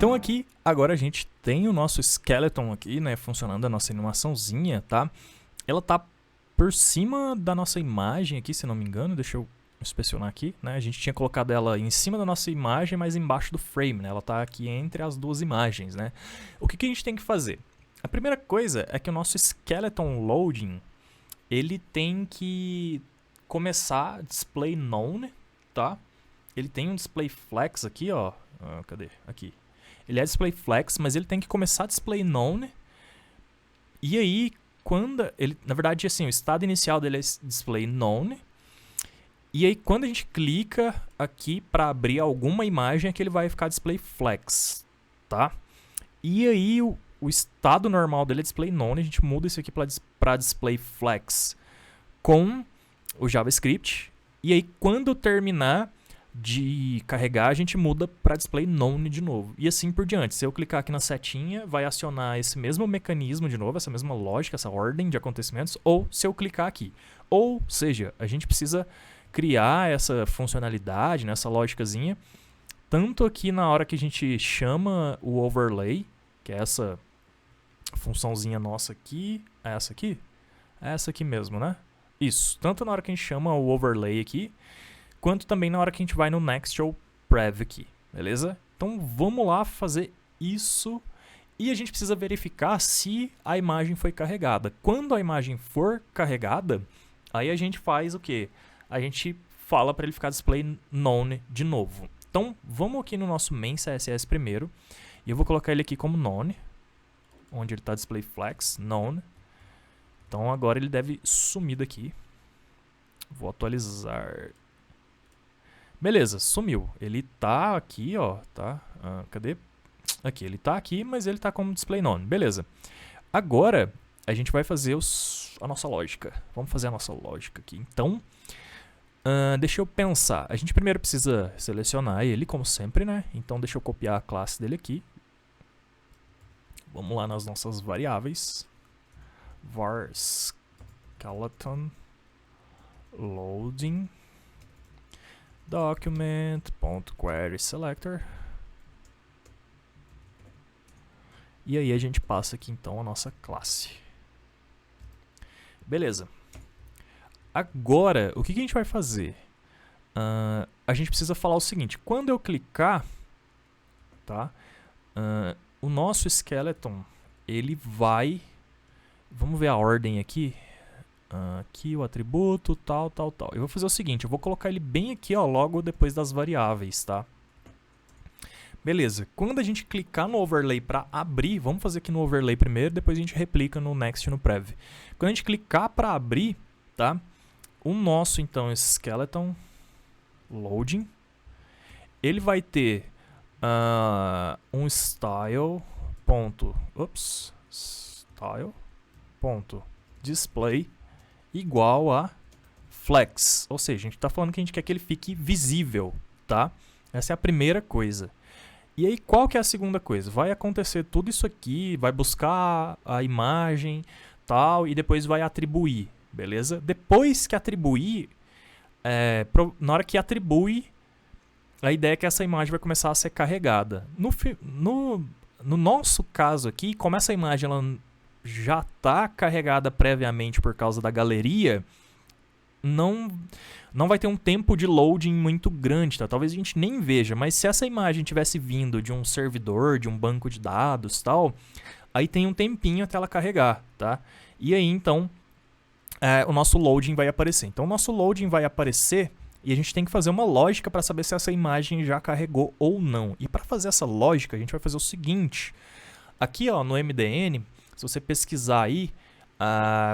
Então aqui, agora a gente tem o nosso skeleton aqui, né, funcionando, a nossa animaçãozinha, tá? Ela tá por cima da nossa imagem aqui, se não me engano, deixa eu inspecionar aqui, né? A gente tinha colocado ela em cima da nossa imagem, mas embaixo do frame, né? Ela tá aqui entre as duas imagens, né? O que a gente tem que fazer? A primeira coisa é que o nosso skeleton loading, ele tem que começar display known, tá? Ele tem um display flex aqui, ó. Cadê? Aqui. Ele é display flex, mas ele tem que começar display known. E aí, quando ele, na verdade, assim, o estado inicial dele é display known. E aí, quando a gente clica aqui para abrir alguma imagem, é que ele vai ficar display flex, tá? E aí, o estado normal dele é display known. A gente muda isso aqui para display flex com o JavaScript. E aí, quando terminar de carregar, a gente muda para display known de novo. E assim por diante. Se eu clicar aqui na setinha, vai acionar esse mesmo mecanismo de novo, essa mesma lógica, essa ordem de acontecimentos, ou se eu clicar aqui. Ou seja, a gente precisa criar essa funcionalidade, nessa lógicazinha, tanto aqui na hora que a gente chama o overlay, que é essa funçãozinha nossa aqui, é essa aqui? É essa aqui mesmo, né? Isso, tanto na hora que a gente chama o overlay aqui, quanto também na hora que a gente vai no next ou prev aqui, beleza? Então vamos lá fazer isso e a gente precisa verificar se a imagem foi carregada. Quando a imagem for carregada, aí a gente faz o quê? A gente fala para ele ficar display known de novo. Então vamos aqui no nosso main CSS primeiro e eu vou colocar ele aqui como known, onde ele está display flex, known. Então agora ele deve sumir daqui. Vou atualizar. Beleza, sumiu. Ele tá aqui, ó, tá? Cadê? Aqui, ele tá aqui, mas ele tá como display known. Beleza. Agora, a gente vai fazer a nossa lógica. Vamos fazer a nossa lógica aqui. Então, deixa eu pensar. A gente primeiro precisa selecionar ele, como sempre, né? Então, deixa eu copiar a classe dele aqui. Vamos lá nas nossas variáveis. var skeleton loading document.querySelector. E aí a gente passa aqui então a nossa classe. Beleza. Agora, o que a gente vai fazer? A gente precisa falar o seguinte: quando eu clicar, tá? O nosso skeleton, ele vai... Vamos ver a ordem aqui. Aqui o atributo, tal. Eu vou fazer o seguinte, eu vou colocar ele bem aqui, ó, logo depois das variáveis, tá? Beleza, quando a gente clicar no overlay para abrir, vamos fazer aqui no overlay primeiro, depois a gente replica no next e no prev. Quando a gente clicar para abrir, tá? O nosso, então, skeleton loading, ele vai ter um style.display igual a flex, ou seja, a gente está falando que a gente quer que ele fique visível, tá? Essa é a primeira coisa. E aí, qual que é a segunda coisa? Vai acontecer tudo isso aqui, vai buscar a imagem, tal, e depois vai atribuir, beleza? Depois que atribuir, na hora que atribui, a ideia é que essa imagem vai começar a ser carregada. No nosso caso aqui, como essa imagem ela já está carregada previamente por causa da galeria, não vai ter um tempo de loading muito grande, tá? Talvez a gente nem veja, mas se essa imagem tivesse vindo de um servidor, de um banco de dados, tal, aí tem um tempinho até ela carregar, tá? E aí, então, o nosso loading vai aparecer. Então, o nosso loading vai aparecer e a gente tem que fazer uma lógica para saber se essa imagem já carregou ou não. E para fazer essa lógica, a gente vai fazer o seguinte. Aqui, ó, no MDN, se você pesquisar aí,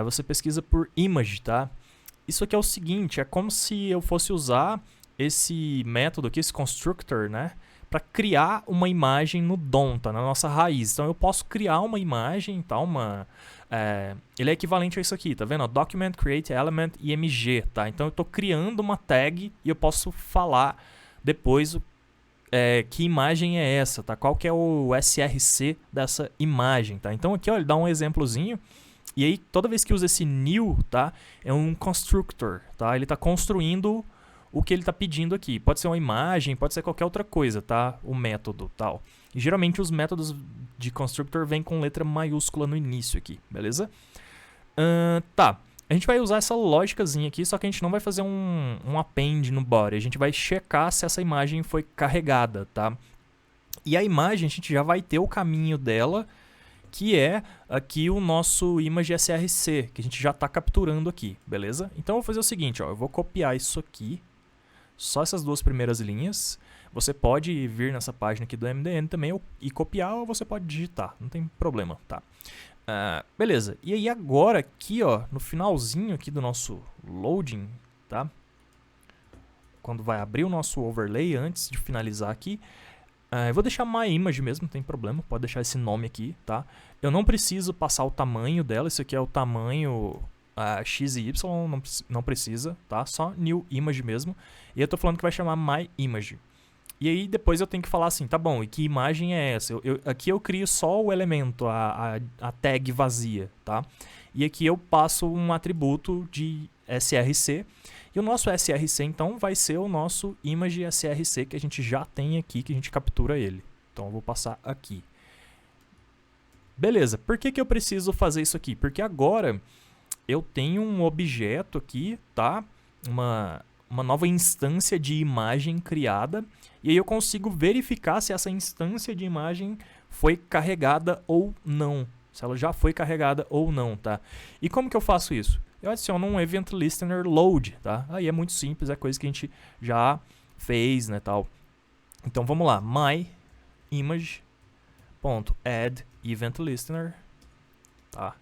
você pesquisa por image, tá? Isso aqui é o seguinte, é como se eu fosse usar esse método aqui, esse constructor, né? Para criar uma imagem no DOM, tá? Na nossa raiz. Então eu posso criar uma imagem, tá? Ele é equivalente a isso aqui, tá vendo? Document, create, element, img, tá? Então eu estou criando uma tag e eu posso falar depois que imagem é essa, tá? Qual que é o src dessa imagem, tá? Então aqui, ó, ele dá um exemplozinho. E aí, toda vez que usa esse new, tá? É um constructor, tá? Ele está construindo o que ele está pedindo aqui. Pode ser uma imagem, pode ser qualquer outra coisa, tá? O método tal. E geralmente os métodos de constructor vêm com letra maiúscula no início aqui, beleza? Tá. A gente vai usar essa lógicazinha aqui, só que a gente não vai fazer um append no body. A gente vai checar se essa imagem foi carregada, tá? E a imagem, a gente já vai ter o caminho dela, que é aqui o nosso image src, que a gente já está capturando aqui, beleza? Então eu vou fazer o seguinte, ó, eu vou copiar isso aqui, só essas duas primeiras linhas. Você pode vir nessa página aqui do MDN também e copiar, ou você pode digitar, não tem problema, tá? Beleza, e aí agora aqui, ó, no finalzinho aqui do nosso loading, tá? Quando vai abrir o nosso overlay, antes de finalizar aqui, eu vou deixar my image mesmo, não tem problema, pode deixar esse nome aqui, tá? Eu não preciso passar o tamanho dela, isso aqui é o tamanho x e y, não precisa, tá? Só new image mesmo. E eu tô falando que vai chamar my image. E aí depois eu tenho que falar assim, tá bom, e que imagem é essa? Aqui eu crio só o elemento, a tag vazia, tá? E aqui eu passo um atributo de src. E o nosso src, então, vai ser o nosso image src que a gente já tem aqui, que a gente captura ele. Então, eu vou passar aqui. Beleza, por que eu preciso fazer isso aqui? Porque agora eu tenho um objeto aqui, tá? Uma nova instância de imagem criada. E aí eu consigo verificar se essa instância de imagem foi carregada ou não. Se ela já foi carregada ou não, tá? E como que eu faço isso? Eu adiciono um event listener load, tá? Aí é muito simples, é coisa que a gente já fez, né, tal. Então vamos lá, my image.add event listener, tá?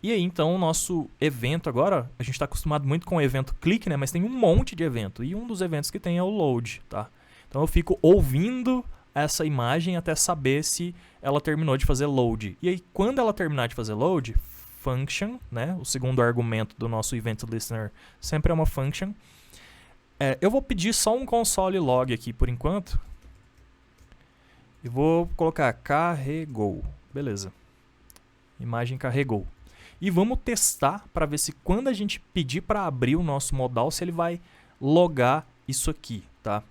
E aí então o nosso evento agora, a gente está acostumado muito com o evento click, né, mas tem um monte de evento, e um dos eventos que tem é o load, tá? Então eu fico ouvindo essa imagem até saber se ela terminou de fazer load. E aí quando ela terminar de fazer load, function, né? O segundo argumento do nosso event listener sempre é uma function. Eu vou pedir só um console log aqui por enquanto. E vou colocar carregou. Beleza. Imagem carregou. E vamos testar para ver se quando a gente pedir para abrir o nosso modal, se ele vai logar isso aqui, tá?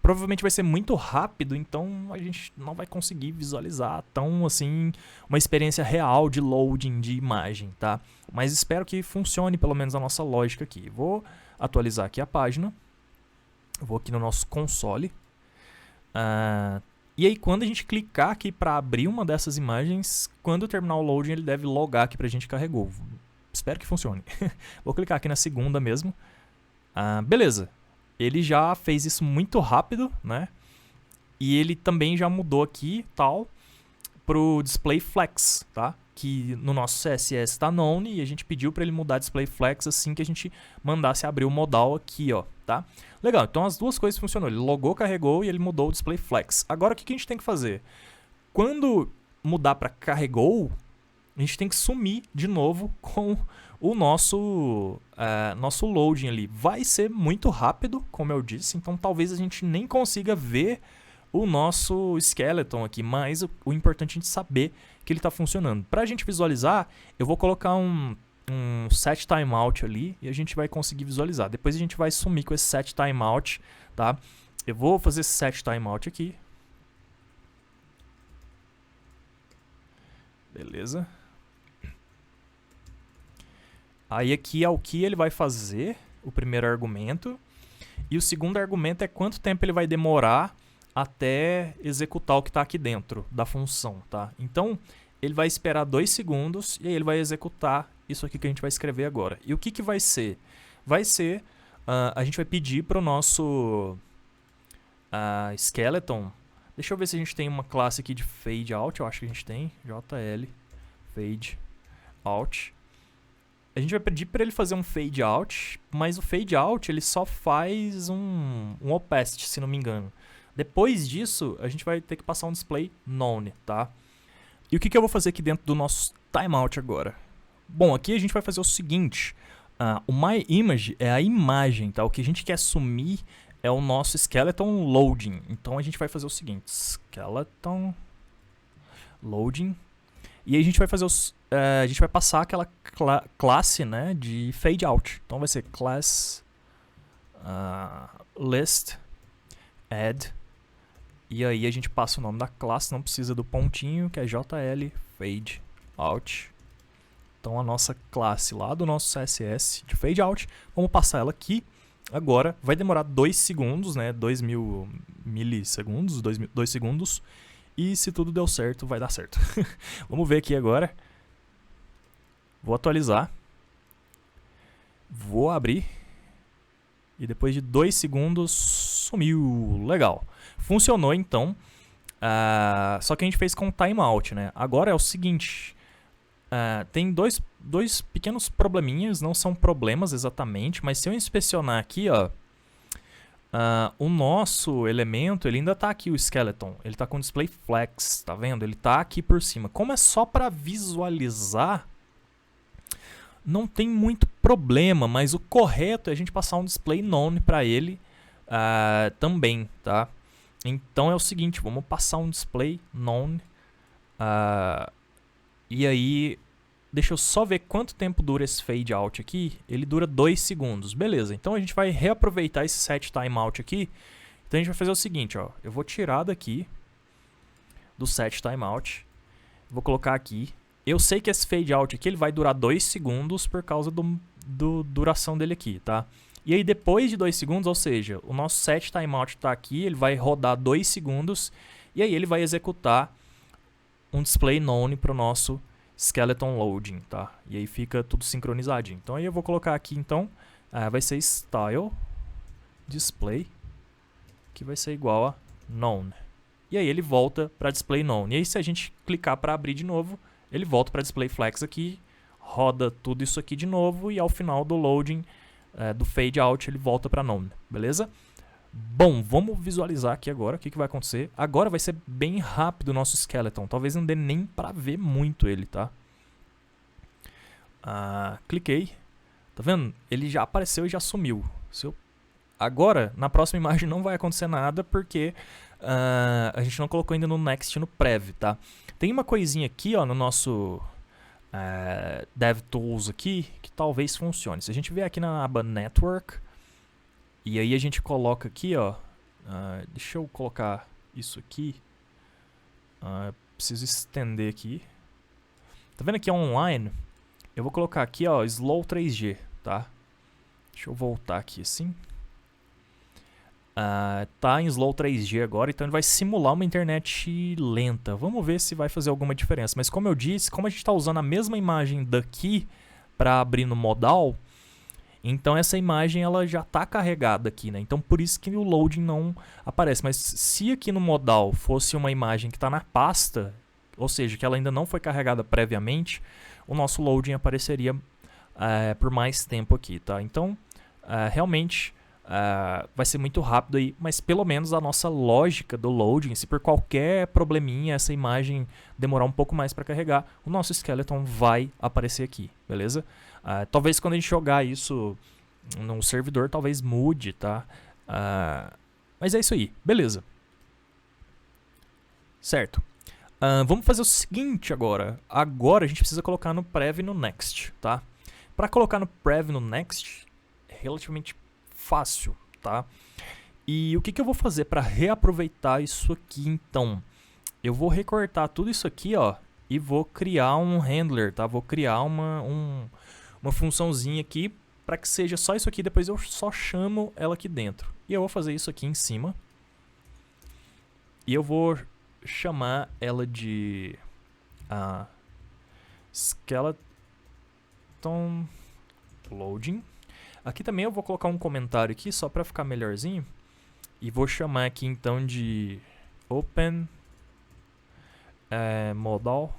Provavelmente vai ser muito rápido, então a gente não vai conseguir visualizar tão assim uma experiência real de loading de imagem, tá? Mas espero que funcione pelo menos a nossa lógica aqui. Vou atualizar aqui a página, vou aqui no nosso console, e aí quando a gente clicar aqui para abrir uma dessas imagens, quando terminar o loading ele deve logar aqui para a gente carregou. Espero que funcione. Vou clicar aqui na segunda mesmo. Beleza. Ele já fez isso muito rápido, né? E ele também já mudou aqui, tal, pro display flex, tá? Que no nosso CSS está known e a gente pediu para ele mudar display flex assim que a gente mandasse abrir o modal aqui, ó, tá? Legal, então as duas coisas funcionou. Ele logou, carregou e ele mudou o display flex. Agora o que a gente tem que fazer? Quando mudar para carregou, a gente tem que sumir de novo com o nosso loading ali. Vai ser muito rápido, como eu disse, então talvez a gente nem consiga ver o nosso skeleton aqui, mas o importante é a gente saber que ele está funcionando. Para a gente visualizar, eu vou colocar um set timeout ali e a gente vai conseguir visualizar. Depois a gente vai sumir com esse set timeout, tá? Eu vou fazer esse set timeout aqui. Beleza. Aí aqui é o que ele vai fazer, o primeiro argumento. E o segundo argumento é quanto tempo ele vai demorar até executar o que está aqui dentro da função, tá? Então, ele vai esperar 2 segundos e aí ele vai executar isso aqui que a gente vai escrever agora. E o que vai ser? Vai ser, a gente vai pedir para o nosso skeleton. Deixa eu ver se a gente tem uma classe aqui de fade out, eu acho que a gente tem, JL, fade out. A gente vai pedir para ele fazer um fade out, mas o fade out ele só faz um opacity, se não me engano. Depois disso, a gente vai ter que passar um display none, tá? E o que eu vou fazer aqui dentro do nosso timeout agora? Bom, aqui a gente vai fazer o seguinte, o myImage é a imagem, tá? O que a gente quer sumir é o nosso skeleton loading. Então a gente vai fazer o seguinte, skeleton loading, e aí a gente vai fazer a gente vai passar aquela classe, né, de fade out. Então vai ser class list, add, e aí a gente passa o nome da classe, não precisa do pontinho, que é JL fade out. Então a nossa classe lá do nosso CSS de fade out, vamos passar ela aqui. Agora vai demorar 2 segundos, né? 2000 milissegundos, 2 segundos. E se tudo deu certo, vai dar certo. Vamos ver aqui agora. Vou atualizar. Vou abrir. E depois de 2 segundos, sumiu. Legal. Funcionou então. Só que a gente fez com timeout, né? Agora é o seguinte. Tem dois pequenos probleminhas. Não são problemas exatamente. Mas se eu inspecionar aqui, ó. O nosso elemento, ele ainda está aqui, o skeleton. Ele está com display flex, tá vendo? Ele está aqui por cima. Como é só para visualizar, não tem muito problema, mas o correto é a gente passar um display none para ele também, tá? Então é o seguinte, vamos passar um display none. E aí, deixa eu só ver quanto tempo dura esse fade out aqui. Ele dura 2 segundos. Beleza, então a gente vai reaproveitar esse set timeout aqui. Então a gente vai fazer o seguinte, ó. Eu vou tirar daqui do set timeout. Vou colocar aqui. Eu sei que esse fade out aqui ele vai durar 2 segundos por causa do duração dele aqui, tá? E aí depois de 2 segundos, ou seja, o nosso set timeout está aqui, ele vai rodar 2 segundos e aí ele vai executar um display none para o nosso skeleton loading, tá? E aí fica tudo sincronizadinho. Então aí eu vou colocar aqui, então, vai ser style display, que vai ser igual a none. E aí ele volta para display none. E aí se a gente clicar para abrir de novo, ele volta para display flex aqui, roda tudo isso aqui de novo e ao final do loading, do fade out, ele volta para none, beleza? Bom, vamos visualizar aqui agora o que vai acontecer. Agora vai ser bem rápido o nosso skeleton. Talvez não dê nem para ver muito ele, tá? Cliquei. Tá vendo? Ele já apareceu e já sumiu. Agora, na próxima imagem não vai acontecer nada porque a gente não colocou ainda no Next no Prev, tá? Tem uma coisinha aqui, ó, no nosso DevTools aqui que talvez funcione. Se a gente vier aqui na aba Network, e aí a gente coloca aqui, ó, deixa eu colocar isso aqui, preciso estender aqui. Tá vendo aqui online? Eu vou colocar aqui, ó, Slow 3G, tá? Deixa eu voltar aqui assim. Tá em Slow 3G agora, então ele vai simular uma internet lenta. Vamos ver se vai fazer alguma diferença. Mas como eu disse, como a gente está usando a mesma imagem daqui para abrir no modal, então essa imagem ela já está carregada aqui, né? Então por isso que o loading não aparece. Mas se aqui no modal fosse uma imagem que está na pasta, ou seja, que ela ainda não foi carregada previamente, o nosso loading apareceria por mais tempo aqui, tá? Então realmente vai ser muito rápido aí, mas pelo menos a nossa lógica do loading, se por qualquer probleminha essa imagem demorar um pouco mais para carregar, o nosso skeleton vai aparecer aqui, beleza? Talvez quando a gente jogar isso no servidor, talvez mude, tá? Mas é isso aí, beleza. Certo. Vamos fazer o seguinte agora. Agora a gente precisa colocar no Prev e no Next, tá? Para colocar no Prev e no Next, é relativamente fácil, tá? E o que eu vou fazer para reaproveitar isso aqui, então? Eu vou recortar tudo isso aqui, ó, e vou criar um handler, tá? Vou criar uma funçãozinha aqui para que seja só isso aqui, depois eu só chamo ela aqui dentro. E eu vou fazer isso aqui em cima. E eu vou chamar ela de skeleton loading. Aqui também eu vou colocar um comentário aqui só para ficar melhorzinho. E vou chamar aqui então de open modal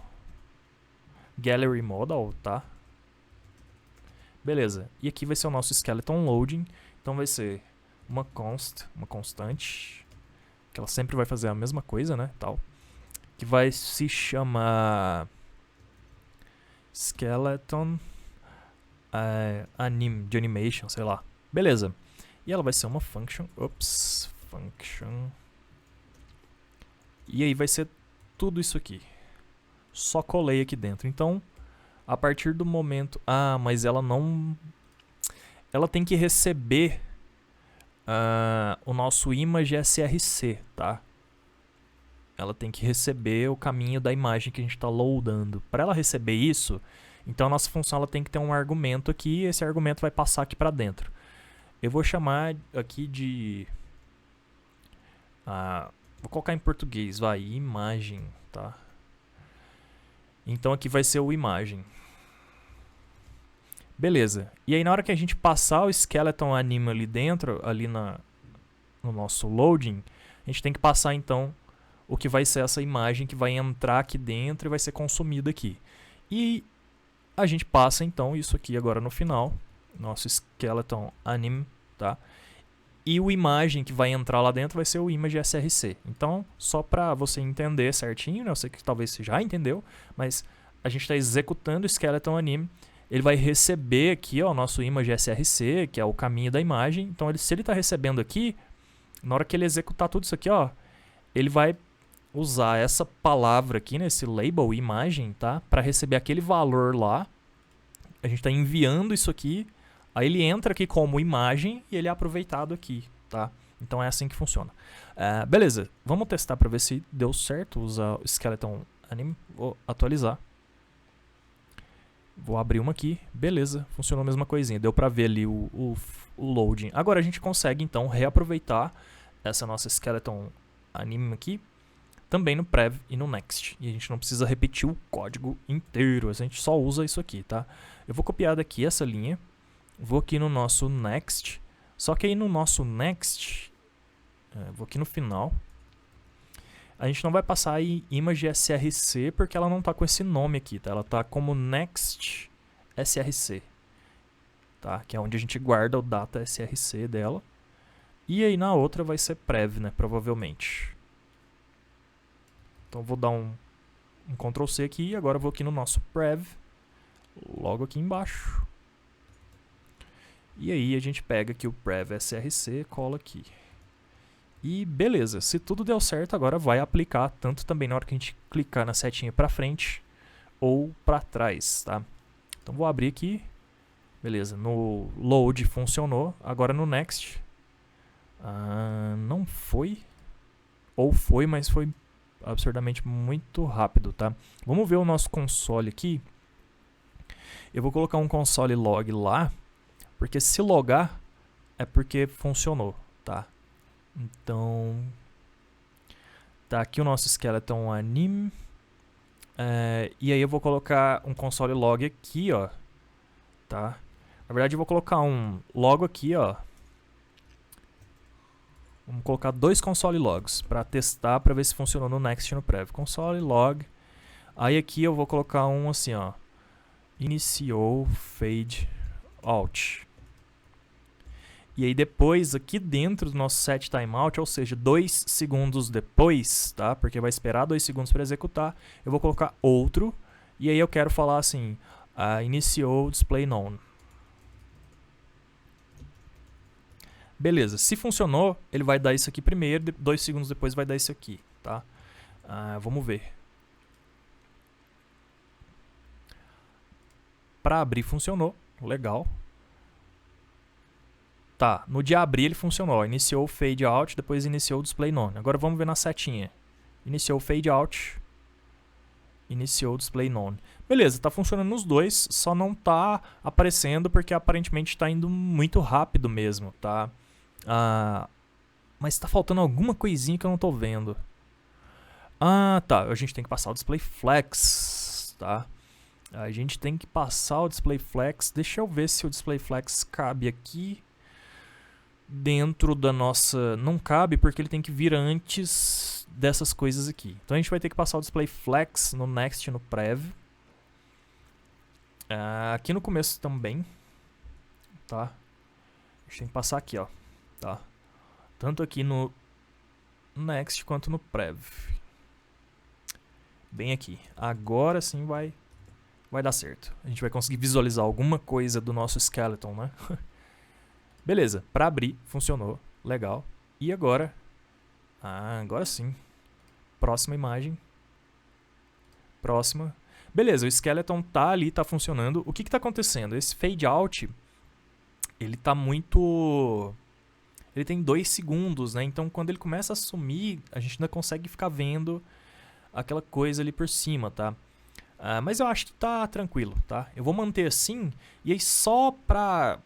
gallery modal, tá? Beleza. E aqui vai ser o nosso skeleton loading. Então vai ser uma constante, que ela sempre vai fazer a mesma coisa, né, tal. Que vai se chamar skeleton de animation, sei lá. Beleza. E ela vai ser uma function. Function. E aí vai ser tudo isso aqui. Só colei aqui dentro. Então, a partir do momento... mas ela não... Ela tem que receber o nosso image src, tá? Ela tem que receber o caminho da imagem que a gente está loadando. Para ela receber isso, então a nossa função ela tem que ter um argumento aqui, e esse argumento vai passar aqui para dentro. Eu vou chamar aqui de... vou colocar em português, vai, imagem, tá? Então aqui vai ser o imagem. Beleza. E aí na hora que a gente passar o skeleton anime ali dentro, ali no nosso loading, a gente tem que passar então o que vai ser essa imagem que vai entrar aqui dentro e vai ser consumida aqui. E a gente passa então isso aqui agora no final, nosso skeleton anime, tá? E o imagem que vai entrar lá dentro vai ser o image src. Então, só para você entender certinho, né? Eu sei que talvez você já entendeu, mas a gente está executando o skeleton anime. Ele vai receber aqui ó, o nosso image src, que é o caminho da imagem. Então, se ele está recebendo aqui, na hora que ele executar tudo isso aqui, ó, ele vai usar essa palavra aqui, nesse label imagem, tá? Para receber aquele valor lá. A gente está enviando isso aqui. Aí ele entra aqui como imagem e ele é aproveitado aqui, tá? Então é assim que funciona. Beleza, vamos testar para ver se deu certo usar o skeleton anime. Vou atualizar. Vou abrir uma aqui. Beleza, funcionou a mesma coisinha. Deu para ver ali o loading. Agora a gente consegue então reaproveitar essa nossa skeleton anime aqui também no prev e no next. E a gente não precisa repetir o código inteiro. A gente só usa isso aqui, tá? Eu vou copiar daqui essa linha. Vou aqui no nosso next. Só que aí no nosso next, vou aqui no final. A gente não vai passar aí image src porque ela não está com esse nome aqui, tá? Ela está como next src, tá? Que é onde a gente guarda o data src dela. E aí na outra vai ser prev, né? Provavelmente. Então vou dar um Ctrl C aqui e agora vou aqui no nosso prev, logo aqui embaixo. E aí a gente pega aqui o prev src, cola aqui. E beleza, se tudo deu certo, agora vai aplicar tanto também na hora que a gente clicar na setinha para frente ou para trás, tá? Então vou abrir aqui. Beleza, no load funcionou, agora no next não foi, ou foi, mas foi absurdamente muito rápido, tá? Vamos ver o nosso console aqui. Eu vou colocar um console log lá, porque se logar é porque funcionou, tá? Então, tá aqui o nosso skeleton anime. E aí eu vou colocar um console log aqui, ó, tá? Na verdade eu vou colocar um logo aqui, ó. Vamos colocar 2 console logs para testar, para ver se funcionou no next e no prev. Console log. Aí aqui eu vou colocar um assim, ó. Iniciou fade out. E aí depois, aqui dentro do nosso set timeout, ou seja, 2 segundos depois, tá? Porque vai esperar 2 segundos para executar, eu vou colocar outro. E aí eu quero falar assim, iniciou display none. Beleza, se funcionou, ele vai dar isso aqui primeiro, 2 segundos depois vai dar isso aqui, tá? Vamos ver. Para abrir funcionou, legal. Tá, no de abrir ele funcionou, iniciou o fade out, depois iniciou o display none. Agora vamos ver na setinha. Iniciou o fade out, iniciou o display none. Beleza, tá funcionando nos dois, só não tá aparecendo porque aparentemente tá indo muito rápido mesmo, tá? Mas tá faltando alguma coisinha que eu não tô vendo. Tá, a gente tem que passar o display flex, tá? A gente tem que passar o display flex. Deixa eu ver se o display flex cabe aqui dentro da nossa... Não cabe porque ele tem que vir antes dessas coisas aqui. Então a gente vai ter que passar o display flex no next e no prev. Aqui no começo também, tá? A gente tem que passar aqui, ó, tá? Tanto aqui no next quanto no prev. Bem aqui. Agora sim vai dar certo. A gente vai conseguir visualizar alguma coisa do nosso skeleton, né? Beleza, para abrir, funcionou, legal. E agora? Agora sim. Próxima imagem. Próxima. Beleza, o skeleton tá ali, tá funcionando. O que tá acontecendo? Esse fade out, ele tá muito ele tem 2 segundos, né? Então quando ele começa a sumir, a gente ainda consegue ficar vendo aquela coisa ali por cima, tá? Mas eu acho que tá tranquilo, tá? Eu vou manter assim, e aí só pra...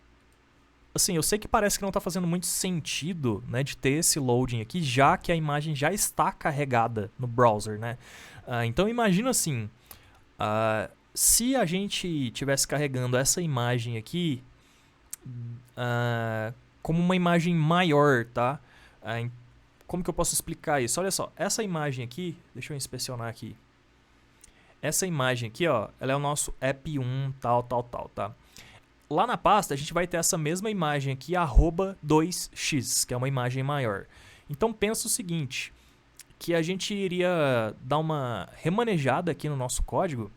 Assim, eu sei que parece que não tá fazendo muito sentido, né, de ter esse loading aqui, já que a imagem já está carregada no browser, né? Então imagina assim, se a gente tivesse carregando essa imagem aqui como uma imagem maior, tá? Como que eu posso explicar isso? Olha só, essa imagem aqui, deixa eu inspecionar aqui. Essa imagem aqui, ó, ela é o nosso app 1, tal, tá? Lá na pasta, a gente vai ter essa mesma imagem aqui, @2x, que é uma imagem maior. Então, pensa o seguinte, que a gente iria dar uma remanejada aqui no nosso código,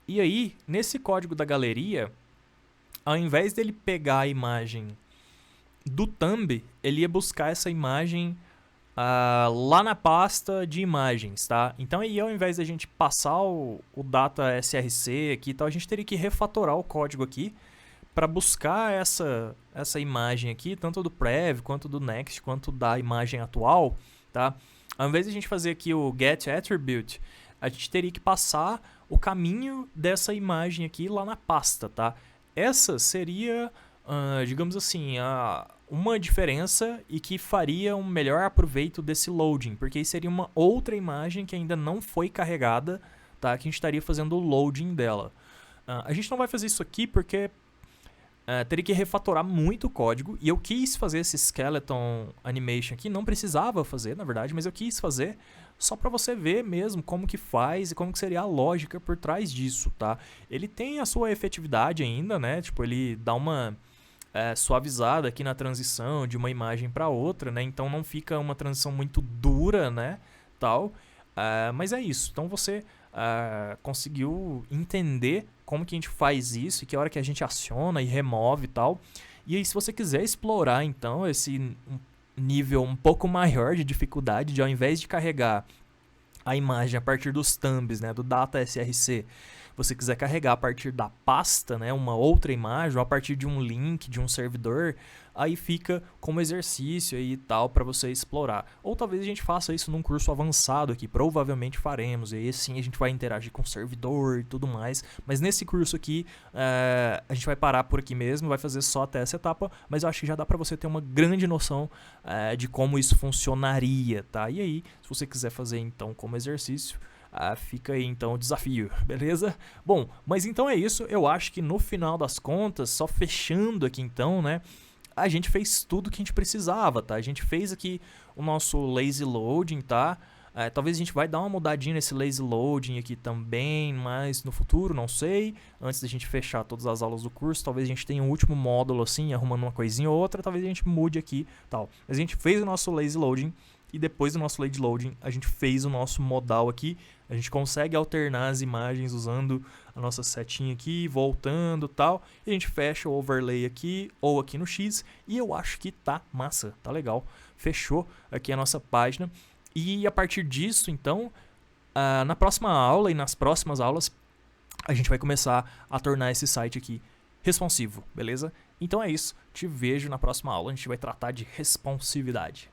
e aí, nesse código da galeria, ao invés dele pegar a imagem do thumb, ele ia buscar essa imagem lá na pasta de imagens, tá? Então aí, ao invés da gente passar o data src aqui e tal, a gente teria que refatorar o código aqui para buscar essa imagem aqui, tanto do prev, quanto do next, quanto da imagem atual, tá? Ao invés de a gente fazer aqui o get attribute, a gente teria que passar o caminho dessa imagem aqui lá na pasta, tá? Essa seria, digamos assim, uma diferença e que faria um melhor aproveito desse loading, porque aí seria uma outra imagem que ainda não foi carregada, tá? Que a gente estaria fazendo o loading dela. A gente não vai fazer isso aqui porque teria que refatorar muito o código, e eu quis fazer esse skeleton animation aqui, não precisava fazer, na verdade, mas eu quis fazer só para você ver mesmo como que faz e como que seria a lógica por trás disso, tá? Ele tem a sua efetividade ainda, né? Tipo, ele dá uma suavizada aqui na transição de uma imagem para outra, né? Então não fica uma transição muito dura, né? Tal. Mas é isso. Então você conseguiu entender como que a gente faz isso e que hora que a gente aciona e remove e tal. E aí, se você quiser explorar, então, esse nível um pouco maior de dificuldade, de ao invés de carregar a imagem a partir dos thumbs, né, do data src, você quiser carregar a partir da pasta, né, uma outra imagem, ou a partir de um link, de um servidor, aí fica como exercício aí e tal para você explorar. Ou talvez a gente faça isso num curso avançado aqui, provavelmente faremos, e aí sim a gente vai interagir com o servidor e tudo mais, mas nesse curso aqui a gente vai parar por aqui mesmo, vai fazer só até essa etapa, mas eu acho que já dá para você ter uma grande noção de como isso funcionaria, tá? E aí, se você quiser fazer então como exercício, fica aí então o desafio, beleza? Bom, mas então é isso, eu acho que no final das contas, só fechando aqui então, né, a gente fez tudo que a gente precisava, tá? A gente fez aqui o nosso lazy loading, tá? Talvez a gente vai dar uma mudadinha nesse lazy loading aqui também, mas no futuro, não sei. Antes da gente fechar todas as aulas do curso, talvez a gente tenha um último módulo assim, arrumando uma coisinha ou outra, talvez a gente mude aqui, tal. Mas a gente fez o nosso lazy loading e depois do nosso lazy loading, a gente fez o nosso modal aqui. A gente consegue alternar as imagens usando a nossa setinha aqui, voltando e tal. E a gente fecha o overlay aqui ou aqui no X. E eu acho que tá massa, tá legal. Fechou aqui a nossa página. E a partir disso, então, na próxima aula e nas próximas aulas, a gente vai começar a tornar esse site aqui responsivo, beleza? Então é isso. Te vejo na próxima aula. A gente vai tratar de responsividade.